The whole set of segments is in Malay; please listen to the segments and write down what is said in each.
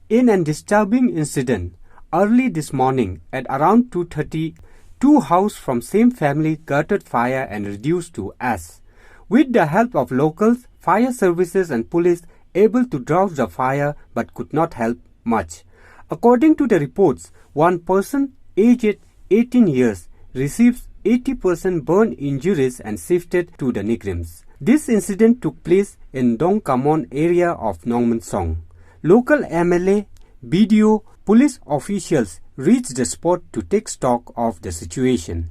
In a disturbing incident, early this morning at around 2:30, two houses from same family caught fire and reduced to ash. With the help of locals, fire services and police able to douse the fire but could not help much. According to the reports, one person aged 18 years receives 80% burn injuries and shifted to the Nigrims. This incident took place in Dongkamon area of Nongmensong. Local MLA, BDO, police officials reached the spot to take stock of the situation.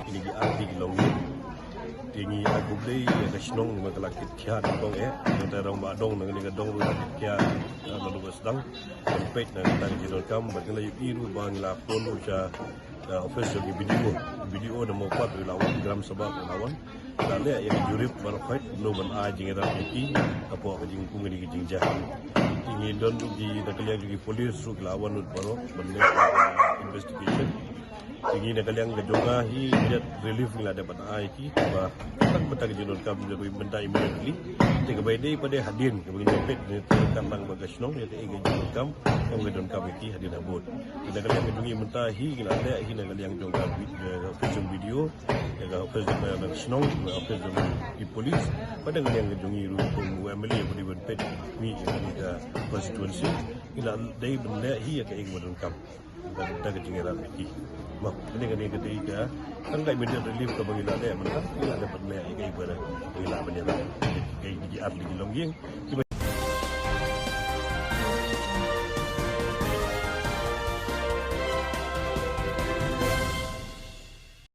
Ini arti long tinggi aku beli ada senong masalah kiat dong kita orang badong dengan dong kiat lalu bersedang sampai dan kita kam bagaimana iru bang lapon uca official video dan mau kuat lawan gram sebab lawan lalu yang jurip berkait belum aja kita pergi apa kejing pungi di kejing jahat ini don di nakalian di polis su lawan baru benda investigation tinggi nak kalian kejonga hi dia relief ni ada pada IT bah tak betul jenol kam jadi benda immediately tiga bayi pada hadin begini pet ni tentang bagasnong dia tiga jenol kam yang gedon kam iki hadin abot kita kalian kedungi mentah hi ada hi nak kalian jonga video ya official bagasnong official di polis pada kalian kedungi rupung MLA budi pet ni kita constituency ila dai benda hi ya ke gedon kam dan ketinggalan iki mak ini ketika tangkai media relief ke bagi lada mereka tidak dapat naik ibadah bagi lada bagi di atlet di longging